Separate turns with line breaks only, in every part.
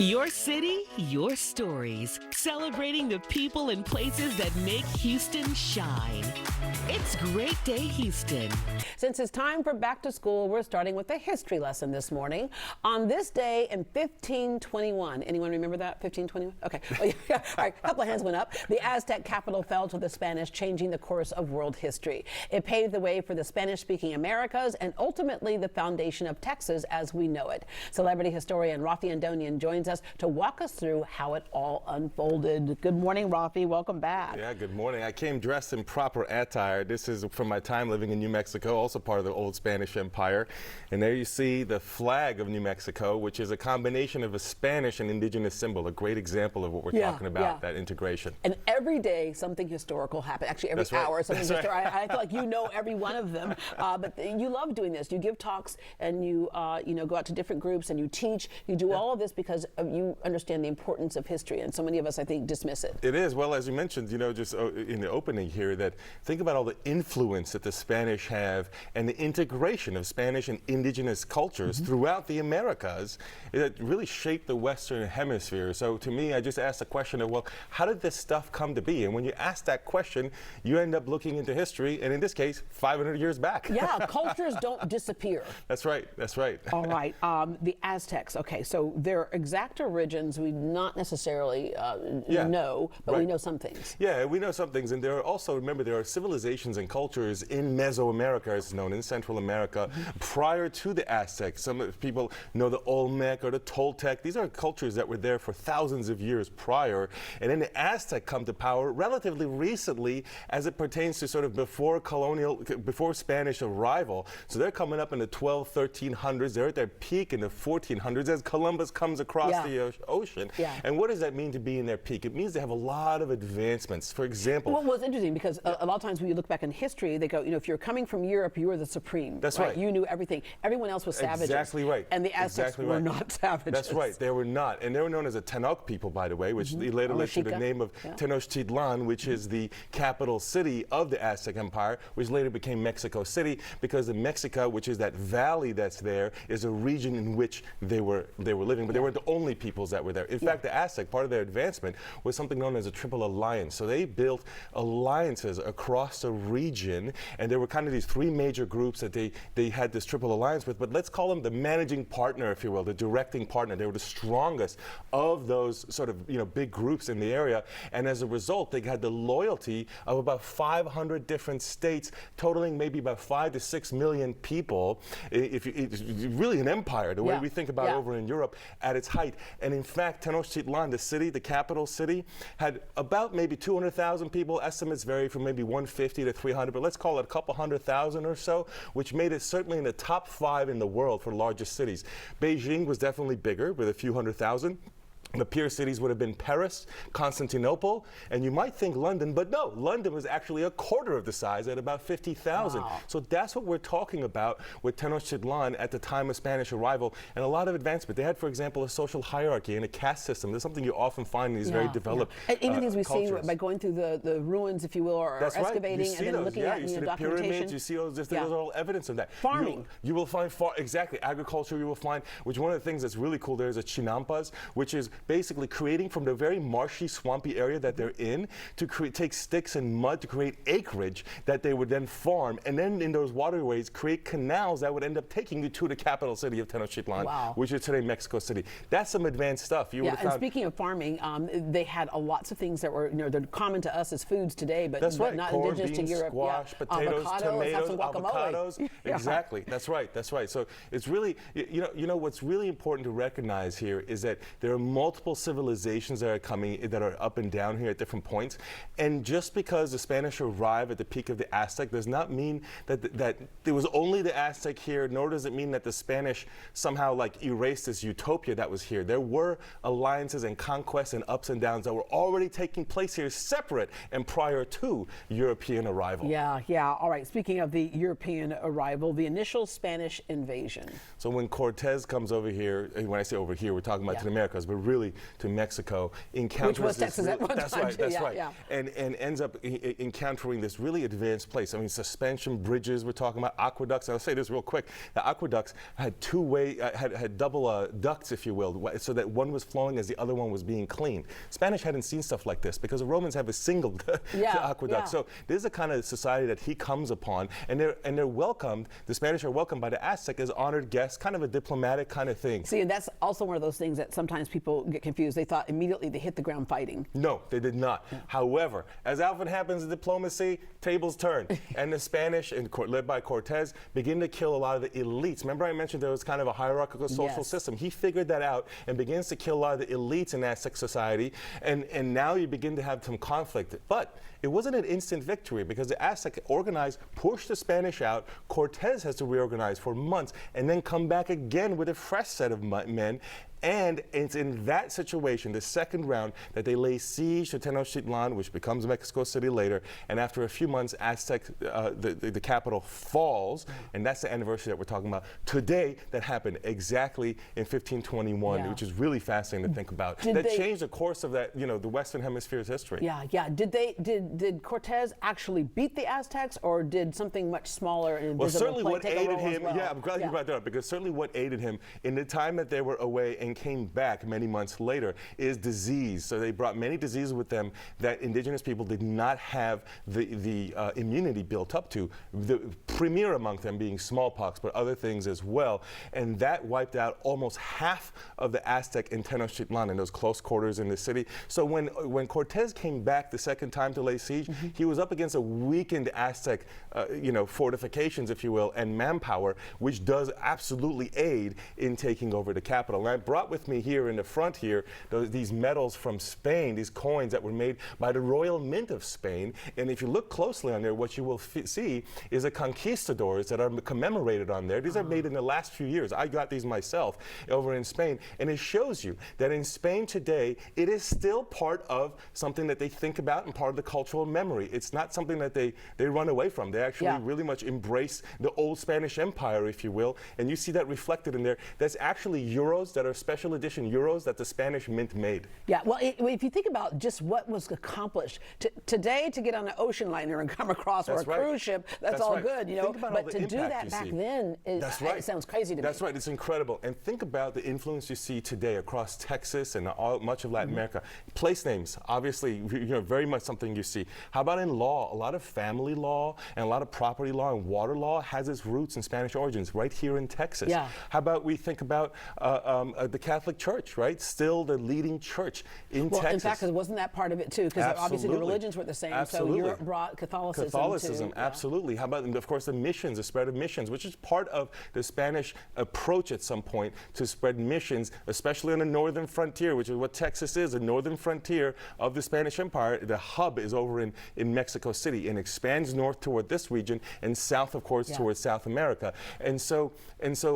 Your city, your stories. Celebrating the people and places that make Houston shine. It's Great Day Houston.
Since it's time for back to school, we're starting with a history lesson this morning. On this day in 1521, anyone remember that? 1521? Okay. Oh, yeah. All right, a couple of hands went up. The Aztec capital fell to the Spanish, changing the course of world history. It paved the way for the Spanish-speaking Americas and ultimately the foundation of Texas as we know it. Celebrity historian Raffi Andonian joins us to walk us through how it all unfolded. Good morning, Raffi. Welcome back.
Yeah, good morning. I came dressed in proper attire. This is from my time living in New Mexico, also part of the old Spanish Empire. And there you see the flag of New Mexico, which is a combination of a Spanish and indigenous symbol, a great example of what we're talking about, that integration.
And every day something historical happens. Actually, every hour something historical. I feel like you know every one of them. But you love doing this. You give talks and you go out to different groups and you teach. You do all of this because you understand the importance of history. And so many of us, I think, dismiss it.
It is. Well, as you mentioned, just in the opening here, that think about all the influence that the Spanish have and the integration of Spanish and indigenous cultures throughout the Americas that really shaped the Western Hemisphere. So to me, I just asked the question of, well, how did this stuff come to be? And when you ask that question, you end up looking into history, and in this case, 500 years back.
Yeah, cultures don't disappear.
That's right. That's right.
All right. The Aztecs. Okay, so their exact origins we not necessarily know, but we know some things.
Yeah, we know some things, and there are also, remember, there are civilizations and cultures in Mesoamerica, as it's known, in Central America, prior to the Aztecs. Some people know the Olmec or the Toltec. These are cultures that were there for thousands of years prior, and then the Aztec come to power relatively recently as it pertains to sort of before Spanish arrival. So they're coming up in the 1300s. They're at their peak in the 1400s as Columbus comes across the ocean. And what does that mean to be in their peak? It means they have a lot of advancements. For example,
well, it's interesting because a lot of times when you look back in history, they go, if you're coming from Europe, you were the supreme.
That's right.
You knew everything. Everyone else was savages.
Exactly right.
And the Aztecs were not savages.
That's right. They were not. And they were known as the Tenoch people, by the way, which later led to the name of Tenochtitlan, which is the capital city of the Aztec Empire, which later became Mexico City, because the Mexica, which is that valley that's there, is a region in which they were living. But they weren't the only peoples that were there. In fact, the Aztec, part of their advancement was something known as a triple alliance. So they built alliances across the region, and there were kind of these three major groups that they had this triple alliance with, but let's call them the managing partner, if you will, the directing partner. They were the strongest of those sort of big groups in the area, and as a result, they had the loyalty of about 500 different states, totaling maybe about 5 to 6 million people. It's really an empire, the way we think about it over in Europe at its height. And in fact, Tenochtitlan, the city, the capital city, had about maybe 200,000 people. Estimates vary from maybe 150 to 300, but let's call it a couple 100,000 or so, which made it certainly in the top 5 in the world for largest cities. Beijing was definitely bigger with a few 100,000. The peer cities would have been Paris, Constantinople, and you might think London, but no, London was actually a quarter of the size at about 50,000.
Wow.
So that's what we're talking about with Tenochtitlan at the time of Spanish arrival, and a lot of advancement. They had, for example, a social hierarchy and a caste system. There's something you often find in these very developed
and even things we've
cultures.
seen by going through the ruins, if you will, or excavating and then looking at
you see the
documentation.
Pyramids, you see those are all evidence of that.
Farming.
You will find, exactly, agriculture you will find, which one of the things that's really cool there is a chinampas, which is basically creating from the very marshy, swampy area that they're in to take sticks and mud to create acreage that they would then farm, and then in those waterways create canals that would end up taking you to the capital city of Tenochtitlan, which is today Mexico City. That's some advanced stuff.
And speaking of farming, they had lots of things that were they're common to us as foods today, but, not
corn,
indigenous
beans,
to Europe.
Squash, potatoes, tomatoes, avocados. Exactly. That's right. That's right. So it's really, what's really important to recognize here is that there are multiple civilizations that are coming, that are up and down here at different points. And just because the Spanish arrived at the peak of the Aztec does not mean that there was only the Aztec here, nor does it mean that the Spanish somehow erased this utopia that was here. There were alliances and conquests and ups and downs that were already taking place here, separate and prior to European arrival.
Yeah. All right. Speaking of the European arrival, the initial Spanish invasion.
So when Cortez comes over here, when I say over here, we're talking about to the Americas, but really really to Mexico, encounters
which was Texas at one
that's
time.
right, that's
yeah,
right,
yeah.
and ends up encountering this really advanced place. I mean, suspension bridges. We're talking about aqueducts. I'll say this real quick: the aqueducts had had double ducts, if you will, so that one was flowing as the other one was being cleaned. Spanish hadn't seen stuff like this because the Romans have a single aqueduct. So this is the kind of society that he comes upon, and they're welcomed. The Spanish are welcomed by the Aztec as honored guests, kind of a diplomatic kind of thing.
See, and that's also one of those things that sometimes people get confused. They thought immediately they hit the ground fighting.
No, they did not. Yeah. However, as often happens in diplomacy, tables turn, and the Spanish, led by Cortez, begin to kill a lot of the elites. Remember I mentioned there was kind of a hierarchical social system. He figured that out and begins to kill a lot of the elites in Aztec society, and now you begin to have some conflict. But it wasn't an instant victory because the Aztec organized, pushed the Spanish out. Cortez has to reorganize for months and then come back again with a fresh set of men. And it's in that situation, the second round, that they lay siege to Tenochtitlan, which becomes Mexico City later. And after a few months, Aztec, the capital falls, and that's the anniversary that we're talking about today. That happened exactly in 1521, which is really fascinating to think about. That changed the course of that, the Western Hemisphere's history.
Yeah. Did Cortez actually beat the Aztecs, or did something much smaller and invisible
certainly what
take
aided
a role
him.
as well?
Yeah, I'm glad you brought that up, because certainly what aided him in the time that they were away and came back many months later is disease. So they brought many diseases with them that indigenous people did not have the immunity built up to. The premier among them being smallpox, but other things as well. And that wiped out almost half of the Aztec in Tenochtitlan in those close quarters in the city. So when Cortez came back the second time to lay siege, he was up against a weakened Aztec, fortifications, if you will, and manpower, which does absolutely aid in taking over the capital. And I brought with me here in the front here these medals from Spain, these coins that were made by the Royal Mint of Spain. And if you look closely on there, what you will see is the conquistadors that are commemorated on there. These are made in the last few years. I got these myself over in Spain, and it shows you that in Spain today, it is still part of something that they think about and part of the cultural memory. It's not something that they run away from. They actually really much embrace the old Spanish Empire, if you will, and you see that reflected in there. That's actually euros that are special edition euros that the Spanish mint made.
Yeah, well, if you think about just what was accomplished today, to get on an ocean liner and come across, or a cruise ship, that's all good, But to do that back then, it sounds crazy to me.
That's right. It's incredible. And think about the influence you see today across Texas and much of Latin America. Place names, obviously, very much something you see. How about in law? A lot of family law and a lot of property law and water law has its roots in Spanish origins right here in Texas.
Yeah.
How about we think about the Catholic Church, right? Still the leading church in Texas.
In fact, wasn't that part of it too? Because obviously the religions were the same.
Absolutely.
So Europe brought Catholicism too.
Absolutely. How about, of course, the missions, the spread of missions, which is part of the Spanish approach at some point to spread missions, especially on the northern frontier, which is what Texas is, the northern frontier of the Spanish Empire. The hub is over in Mexico City and expands north toward this region and south, of course, towards South America. And so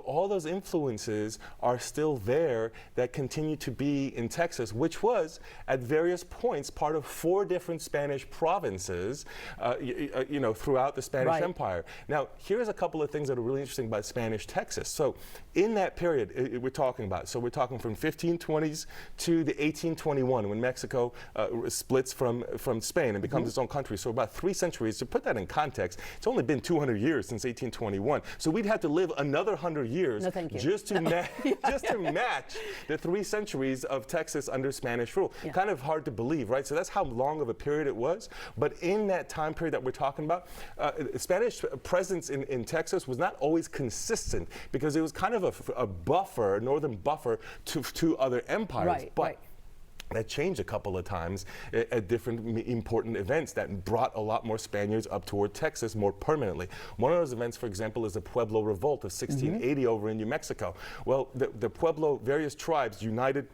all those influences are still there that continue to be in Texas, which was at various points part of 4 different Spanish provinces, throughout the Spanish Empire. Now, here's a couple of things that are really interesting about Spanish Texas. So in that period we're talking about, so we're talking from 1520s to the 1821 when Mexico splits from Spain and becomes its own country. So about 3 centuries. To put that in context, it's only been 200 years since 1821. So we'd have to live another 100 years just to match the 3 centuries of Texas under Spanish rule. Kind of hard to believe, right? So that's how long of a period it was. But in that time period that we're talking about, Spanish presence in Texas was not always consistent because it was kind of a buffer, a northern buffer to other empires. That changed a couple of times at different important events that brought a lot more Spaniards up toward Texas more permanently. One of those events, for example, is the Pueblo Revolt of 1680 over in New Mexico. Well, the Pueblo, various tribes united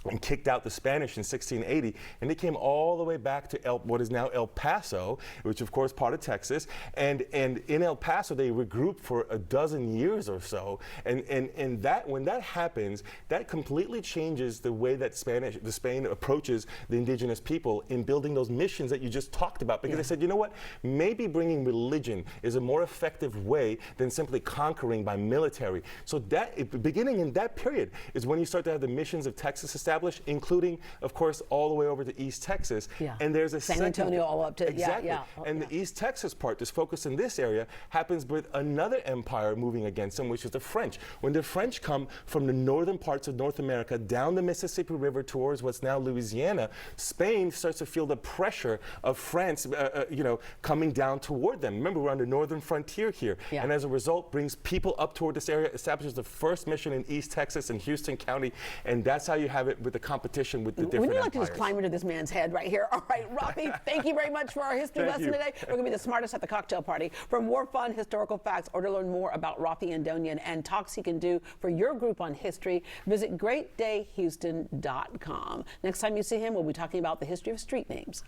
and kicked out the Spanish in 1680, and they came all the way back to what is now El Paso, which of course part of Texas, and in El Paso they regrouped for a dozen years or so, and that when that happens, that completely changes the way that Spain approaches the indigenous people in building those missions that you just talked about, because they said, you know what, maybe bringing religion is a more effective way than simply conquering by military. So that beginning in that period is when you start to have the missions of Texas established. established, including, of course, all the way over to East Texas.
Yeah.
And there's a
San
second,
Antonio all up to,
exactly.
yeah.
And the East Texas part, this focus in this area, happens with another empire moving against them, which is the French. When the French come from the northern parts of North America down the Mississippi River towards what's now Louisiana, Spain starts to feel the pressure of France, coming down toward them. Remember, we're on the northern frontier here.
Yeah.
And as a result, brings people up toward this area, establishes the first mission in East Texas and Houston County, and that's how you have it with the competition with the different
Wouldn't you like
empires.
to just climb into this man's head right here? All right, Raffi, thank you very much for our history
Thank
lesson
you.
today. We're going to be the smartest at the cocktail party. For more fun historical facts or to learn more about Raffi Andonian and talks he can do for your group on history, visit greatdayhouston.com. Next time you see him, we'll be talking about the history of street names.